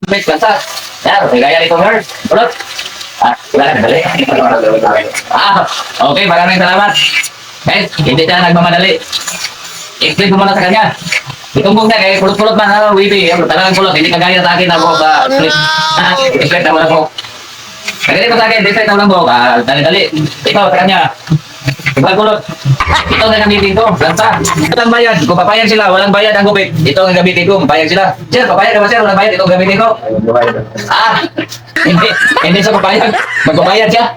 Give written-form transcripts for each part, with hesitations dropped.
Wait, basta. Yan, may gaya nito, Her. Ulot. Wala na, dali. Okay, maraming salamat. Guys, hindi siya nagmamadali. Explain ko muna sa kanya. Itumbong na, kaya kulot-kulot man, Wibi. Talagang kulot, hindi kagaya sa akin ako sa split. Explain na muna po. Kagaya ko sa akin, explain na muna po. Dali-dali. Ikaw, sa kanya. Kulot. Ito ang gagamitin ko. Lansa. Walang bayad. Kung papayag sila, walang bayad ang gupit. Ito ang gagamitin ko. Papayag sila. Sir, papayag ka ba sir? Walang bayad. Ito ang gagamitin ko. Hindi. Hindi siya papayag. Magpabayad siya.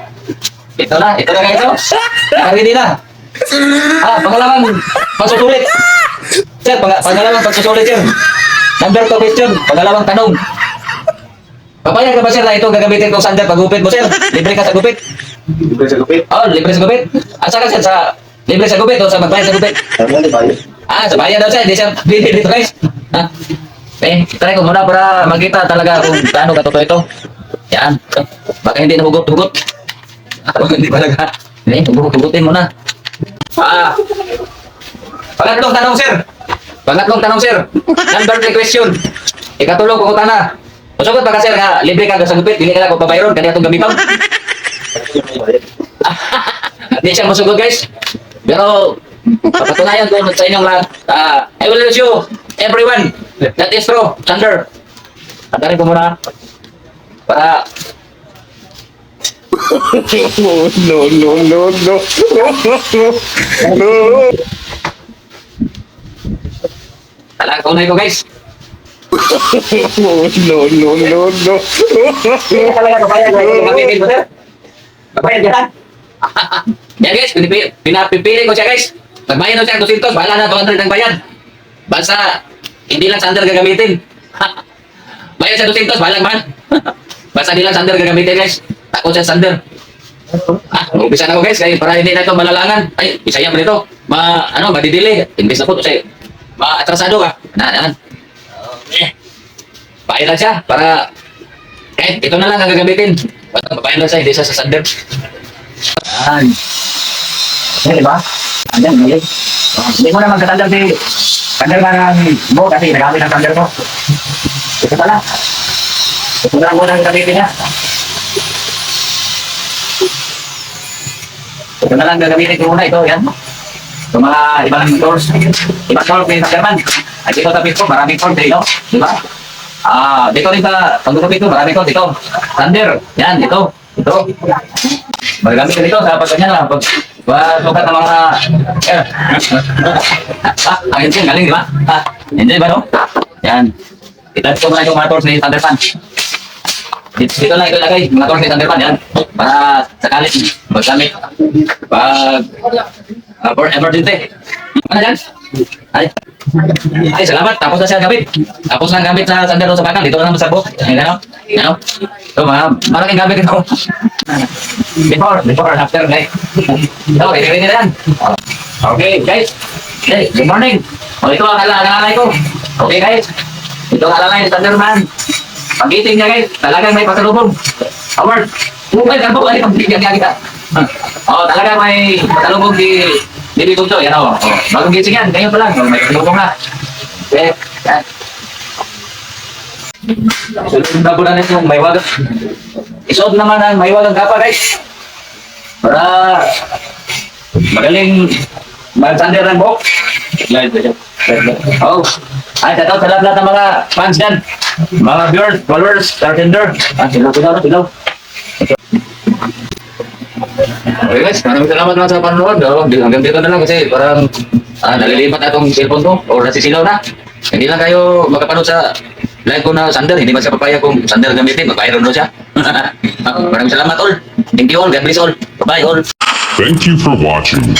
Ito na guys. Nakarinig na. Pangalawang pagsusulit. Sir, pangalawang pagsusulit sir. Number 2 question. Pangalawang tanong. Papayag ka ba sir na ito ang gagamitin ko sa pag-gupit mo sir? Libre ka sa gupit? Libre sa gupit? Oo, libre sa gupit. At saka sir, sa libre sa gupit o sa magbayad sa gupit? Ano bayad? Sa bayad daw siya. Hindi siya bili dito guys. Try ko muna para makita talaga kung paano katotoo ito. Yan. Baka hindi nahugot-hugot. Hindi talaga. Hugot-hugutin mo na. Pangatlong tanong sir. Number 3 question. Ikatulong ko na. Masukot pa ka sir nga, libre ka sa gupit, hindi ka na kung pabayron, kanya itong gamitan. Hindi siya masugod guys. Pero, papatunayan ko sa inyong lahat. I will let you, everyone, that is true, Thunder. Antarin ko muna. Para, No. talagang tunay ko guys. No. Hindi talaga papayag na ito gamitin ko sir. Papayag yan. Yan guys, pinapipili ko siya guys. Magbayad na siya 200, bahala na 200 ang bayad. Basta, hindi lang sander gagamitin. Bayad siya 200, bahala man. Basta hindi lang sander gagamitin guys. Takot siya sander. Umpisa na ko guys, kaya para hindi na ito malalangan. Ay, isa yan ito. Madidili. Imbis na po ito siya. Maatrasado ka. Bayad lang siya para ito na lang ang gagamitin. Basta bayad lang siya, hindi siya sa sander. Yan. Yan, diba? Ayan, ngayon. Hindi mo na magsasander si sander ka ng mo kasi nagamit ang sander ko. Ito pala. Ito na lang muna ang gagamitin niya. Ito na lang gagamitin ko muna ito. Yan. Ito mga ibang tools. Ibang tools ni Sanderman. At dito sa Facebook, maraming tools dito. Diba? Dito rin sa pagdukot ito, maraming tools dito. Sander. Yan, dito. Ito. Magagamit ka dito sa pagganyan na pagsukat ng mga ang engine, galing di ba? Engine ba no? Yan. Ito muna yung mga tools ni Thunderpan. Dito lang ito ilagay, mga tools ni Thunderpan. Yan. Para sakalit maggamit for emergency. Ano yan? Ay, salamat. Tapos na siya gamit. Tapos na gamit sa sandalo sa bakal. Dito na naman sa book. Ano? Ito, malaking gamit ito. Before, after, guys. So, ready na yan. Okay, guys. Okay, good morning. Ito ang alalay ko. Okay, guys. Ito ang alalay ni Thunderman. Pag-iting niya, guys. Talagang may pasalubong. Award. Well, kalbo, ay, pag-iting niya kita. Talagang may pasalubong di Bibi Tugso, yan o. Bagong gising yan, ganyan pa lang. May pasalubong na. Okay, yan. Sunod na po na yung maywagang. Isuot naman ang maywagang kapa guys. Para magaling mag-sander ng buhok. Ay, tataw sa lahat ng mga fans dyan. Mga viewers, followers, bartender. Silaw. Okay guys, maraming salamat lang sa panonood. Hanggang dito na lang kasi parang nalilipat na itong cellphone ko o nasisilaw na. Hindi lang kayo makapanood sa live ko na sander. Hindi man siya papayag kung sander gamitin. Magpahirap doon siya. Maraming salamat all. Thank you all. God bless all. Bye all. Thank you for watching.